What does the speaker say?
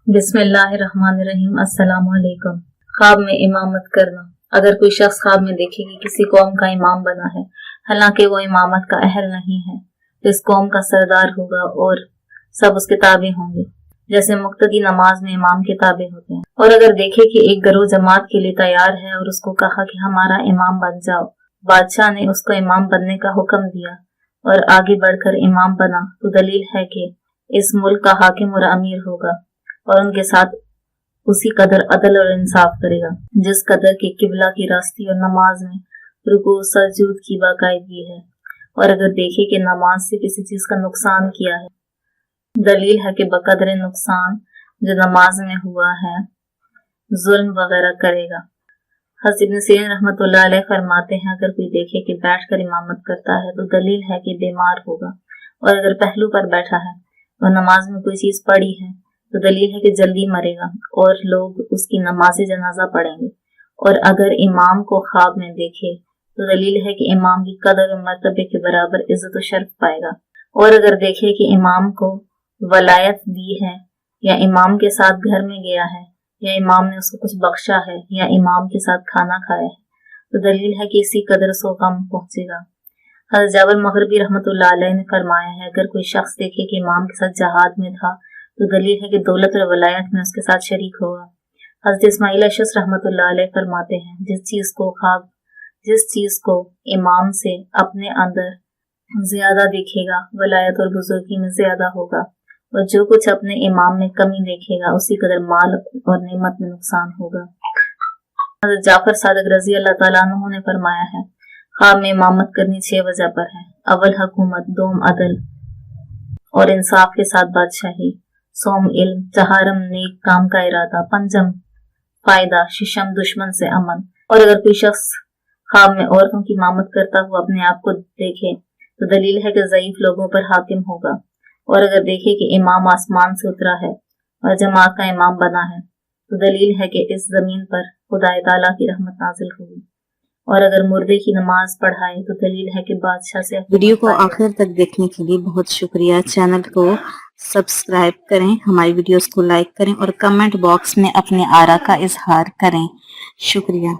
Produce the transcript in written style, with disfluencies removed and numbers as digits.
बिस्मिल्लाहिर्रहमानिर्रहीम। अस्सलाम वालेकुम। ख्वाब में इमामत करना। अगर कोई शख्स ख्वाब में देखे कि किसी कौम का इमाम बना है, हालांकि वो इमामत का अहल नहीं है, तो इस कौम का सरदार होगा और सब उसके ताबे होंगे, जैसे मुक्तदी नमाज में इमाम के ताबे होते हैं। और अगर देखे कि एक गरोह जमात के लिए तैयार है और उसको कहा कि हमारा इमाम बन जाओ, बादशाह ने उसको इमाम बनने का हुक्म दिया और आगे बढ़कर इमाम बना, तो दलील है कि इस मुल्क का हाकिम और अमीर होगा और उनके साथ उसी कदर अदल और इंसाफ करेगा जिस कदर की किबला की रास्ती और नमाज में रुकू सजूद की बाकायदगी है। और अगर देखे कि नमाज से किसी चीज का नुकसान किया है, दलील है कि बकदर नुकसान जो नमाज में हुआ है जुल्म वगैरह करेगा। हज़रत इब्न सीरीन रहमतुल्लाह अलैह फरमाते हैं, अगर कोई देखे कि बैठकर इमामत करता है तो दलील है कि बीमार होगा, और अगर पहलू पर बैठा है और नमाज में कोई चीज पड़ी है तो दलील है कि जल्दी मरेगा और लोग उसकी नमाज जनाजा पढ़ेंगे। और अगर इमाम को ख्वाब में देखे तो दलील है कि इमाम की कदर और मर्तबे के बराबर इज्जत और शर्फ पाएगा। और अगर देखे कि इमाम को वलायत दी है या इमाम के साथ घर में गया है या इमाम ने उसको कुछ बख्शा है या इमाम के साथ खाना खाया है, तो दलील है कि इसी कदर सो गम पहुंचेगा। हज़रत जाबिर मग़रिबी रहमतुल्लाह अलैह ने फरमाया है, अगर कोई शख्स देखे कि इमाम के साथ जहाद में था तो दलील है कि दौलत और वलायत में उसके साथ शरीक होगा। हज़रत इस्माइल अशस रहमतुल्लाह अलैह फरमाते हैं, जिस चीज को इमाम से अपने अंदर ज्यादा दिखेगा वलायत और बुजुर्गी में ज्यादा होगा, और जो कुछ अपने इमाम में कमी देखेगा उसी कदर माल और नेमत में नुकसान होगा। हज़रत जाफर सादिक रजी अल्लाह तआला अन्हु ने फरमाया है, ख्वाब में इमामत करनी 6 वजह पर है। अव्वल हुकूमत, दोम अदल और इंसाफ के साथ बादशाही, सोम इल्म, चहारम नेक काम का इरादा, पंजम फायदा, शिशम दुश्मन से अमन। और अगर कोई शख्स ख्वाब में औरतों की इमामत करता हुआ अपने आप को देखे तो दलील है कि ज़ईफ लोगों पर हाकिम होगा। और अगर देखे कि इमाम आसमान से उतरा है और जमात का इमाम बना है तो दलील है कि इस जमीन पर खुदा ताला की रहमत नाजिल होगी। और अगर मुर्दे की नमाज पढ़ाए तो दलील है कि बादशाह से। वीडियो को आखिर तक देखने के लिए बहुत शुक्रिया। चैनल को सब्सक्राइब करें, हमारी वीडियोस को लाइक करें और कमेंट बॉक्स में अपने आरा का इजहार करें। शुक्रिया।